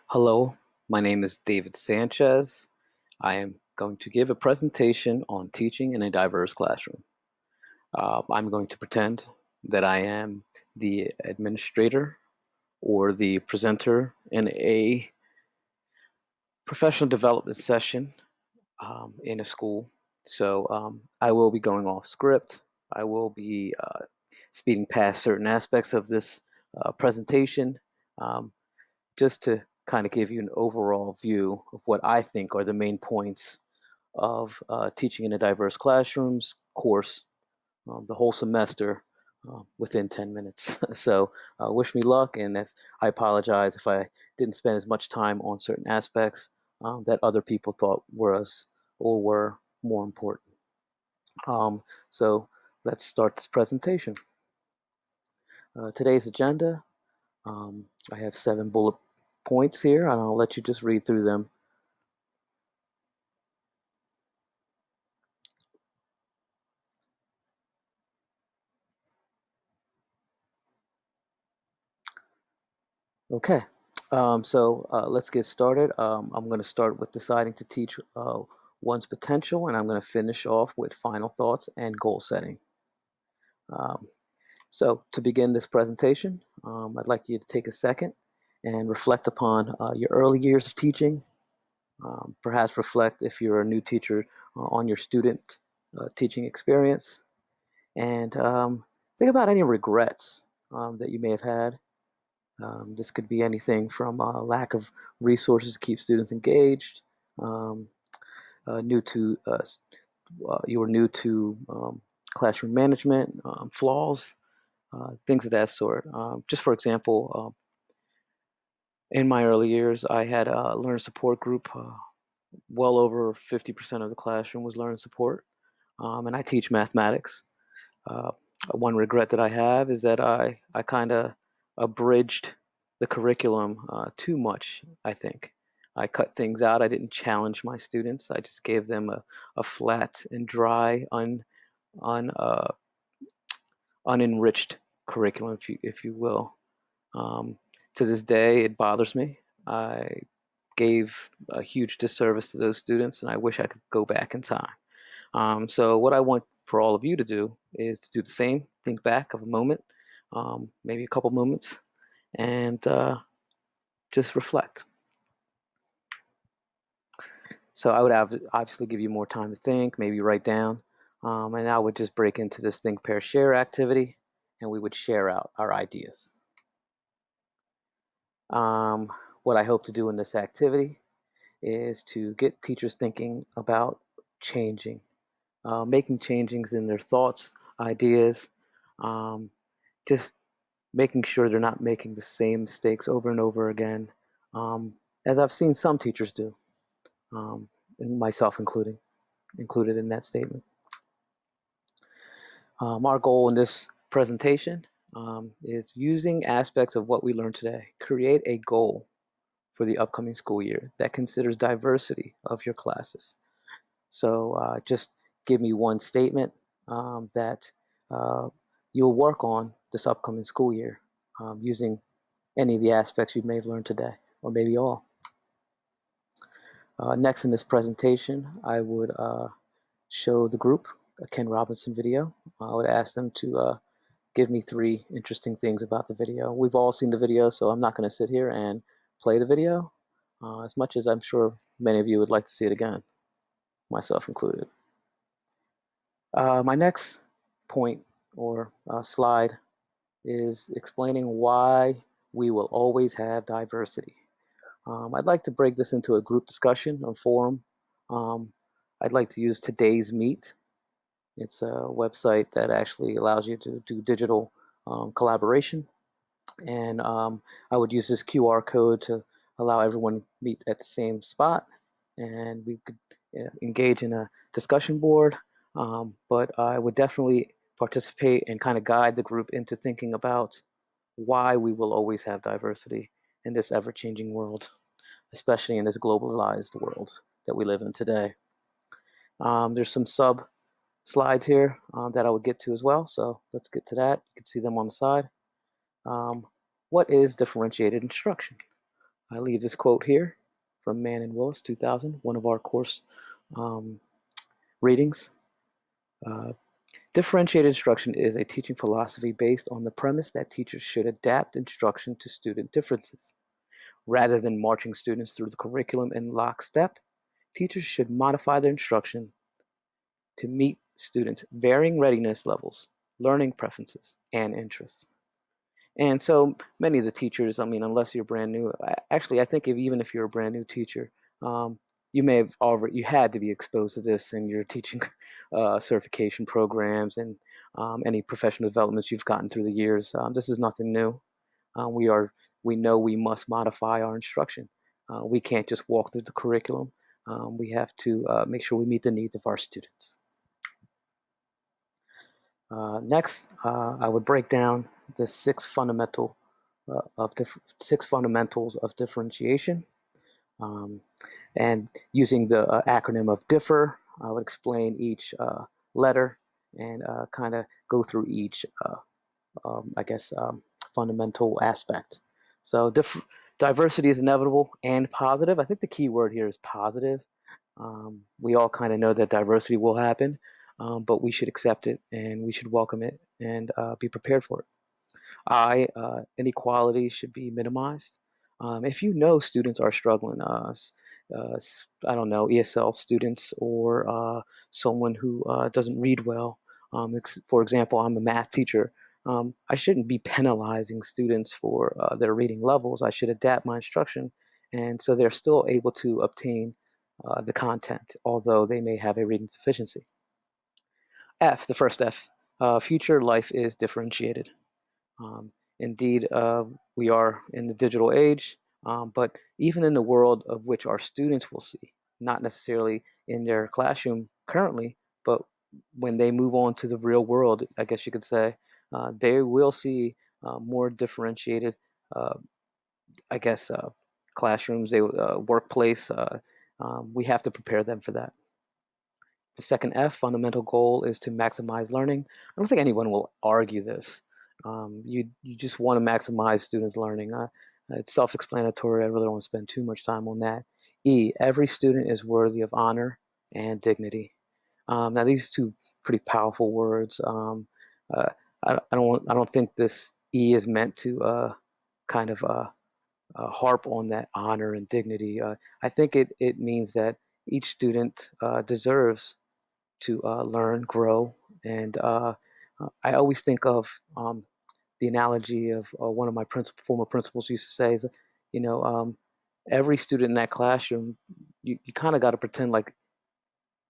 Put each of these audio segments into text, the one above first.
Hello, my name is David Sanchez. I am going to give a presentation on teaching in a diverse classroom. I'm going to pretend that I am the administrator or the presenter in a professional development session in a school. So I will be going off script. I will be speeding past certain aspects of this presentation. Um, just to kind of give you an overall view of what I think are the main points of teaching in a diverse classrooms course the whole semester within 10 minutes. So wish me luck, and if I apologize if I didn't spend as much time on certain aspects that other people thought were more important. So let's start this presentation. Today's agenda, I have 7 bullet points here, and I'll let you just read through them. Okay, so let's get started. I'm going to start with deciding to teach one's potential, and I'm going to finish off with final thoughts and goal setting. Um, so to begin this presentation, I'd like you to take a second and reflect upon your early years of teaching. Perhaps reflect, if you're a new teacher, on your student teaching experience, and think about any regrets that you may have had. This could be anything from lack of resources to keep students engaged, um, new to you were new to classroom management, flaws, things of that sort. Just for example, in my early years, I had a learner support group. Well over 50% of the classroom was learner support, and I teach mathematics. Uh, One regret that I have is that I kind of abridged the curriculum too much, I think. I cut things out. I didn't challenge my students. I just gave them a flat and dry, un unenriched curriculum, if you will. Um, to this day, it bothers me. I gave a huge disservice to those students, and I wish I could go back in time. So what I want for all of you to do is to do the same. Think back of a moment, maybe a couple moments, and just reflect. So I would obviously give you more time to think, maybe write down, and I would just break into this think, pair, share activity, and we would share out our ideas. Um, what I hope to do in this activity is to get teachers thinking about changing, making changes in their thoughts, ideas, um, just making sure they're not making the same mistakes over and over again, um, as I've seen some teachers do, and myself included in that statement. Our goal in this presentation is using aspects of what we learned today. Create a goal for the upcoming school year that considers diversity of your classes. So just give me one statement that uh, you'll work on this upcoming school year using any of the aspects you may have learned today, or maybe all. Next in this presentation, I would show the group a Ken Robinson video. I would ask them to give me 3 interesting things about the video. We've all seen the video, so I'm not going to sit here and play the video, as much as I'm sure many of you would like to see it again, myself included. My next point or slide is explaining why we will always have diversity. I'd like to break this into a group discussion, a forum. Um, I'd like to use Today's Meet. It's a website that actually allows you to do digital collaboration. And I would use this QR code to allow everyone to meet at the same spot. And we could engage in a discussion board. But I would definitely participate and kind of guide the group into thinking about why we will always have diversity in this ever-changing world, especially in this globalized world that we live in today. There's some sub slides here that I would get to as well, so let's get to that. You can see them on the side. What is differentiated instruction? I leave this quote here from Mann and Willis, 2000, one of our course um, readings. Uh, Differentiated instruction is a teaching philosophy based on the premise that teachers should adapt instruction to student differences. Rather than marching students through the curriculum in lockstep, teachers should modify their instruction to meet students' varying readiness levels, learning preferences, and interests. And so many of the teachers, I mean, unless you're brand new, actually, I think even if you're a brand new teacher, um, you may have already, you had to be exposed to this in your teaching certification programs and any professional developments you've gotten through the years. This is nothing new. We know we must modify our instruction. We can't just walk through the curriculum. We have to make sure we meet the needs of our students. Next, I would break down the six fundamentals of differentiation. Um, and using the acronym of DIFFER, I would explain each letter and kind of go through each, I guess, fundamental aspect. So diversity is inevitable and positive. I think the key word here is positive. We all kind of know that diversity will happen, but we should accept it and we should welcome it and be prepared for it. Inequality should be minimized. If you know students are struggling, I don't know, ESL students or someone who doesn't read well, for example, I'm a math teacher. I shouldn't be penalizing students for their reading levels. I should adapt my instruction, and so they're still able to obtain the content, although they may have a reading deficiency. F, the first F, future life is differentiated. Um, Indeed, we are in the digital age, but even in the world of which our students will see, not necessarily in their classroom currently, but when they move on to the real world, I guess you could say, they will see more differentiated, uh, I guess, classrooms, workplace. We have to prepare them for that. The second F, fundamental goal, is to maximize learning. I don't think anyone will argue this. You just want to maximize students' learning. It's self-explanatory. I really don't want to spend too much time on that. E, every student is worthy of honor and dignity. Now, these two pretty powerful words. Uh, I don't think this E is meant to kind of harp on that honor and dignity. I think it means that each student deserves to learn, grow. And I always think of the analogy of one of my former principals used to say is, you know, every student in that classroom, you kind of got to pretend like,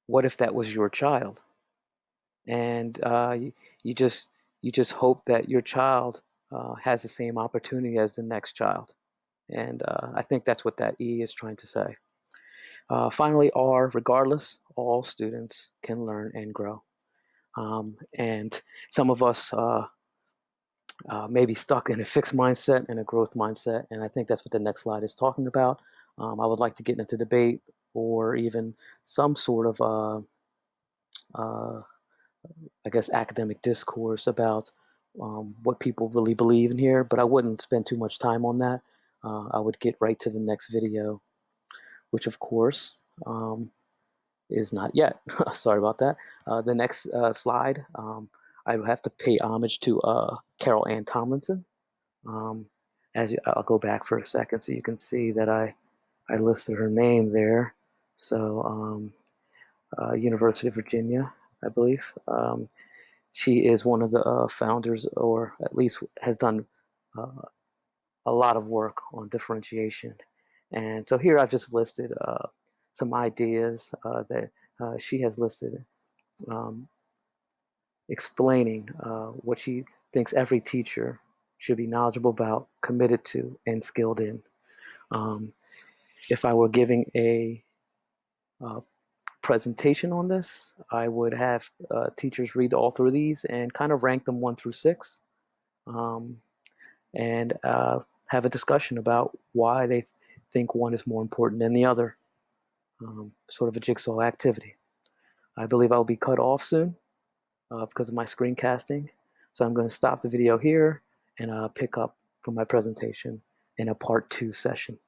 what if that was your child? And you just you just hope that your child has the same opportunity as the next child. And I think that's what that E is trying to say. Finally, R, regardless, all students can learn and grow. And some of us may be stuck in a fixed mindset and a growth mindset, and I think that's what the next slide is talking about. I would like to get into debate or even some sort of, I guess, academic discourse about what people really believe in here, but I wouldn't spend too much time on that. I would get right to the next video, which of course is not yet. Sorry about that. The next slide, I have to pay homage to Carol Ann Tomlinson. Um, I'll go back for a second so you can see that I listed her name there. So University of Virginia, I believe. She is one of the founders, or at least has done uh, a lot of work on differentiation. And so here I've just listed some ideas that she has listed, um, explaining what she thinks every teacher should be knowledgeable about, committed to, and skilled in. Um, if I were giving a uh, presentation on this, I would have teachers read all through these and kind of rank them 1 through 6, um, and have a discussion about why they think one is more important than the other, sort of a jigsaw activity. I believe I'll be cut off soon because of my screencasting. So I'm going to stop the video here and pick up from my presentation in a part 2 session.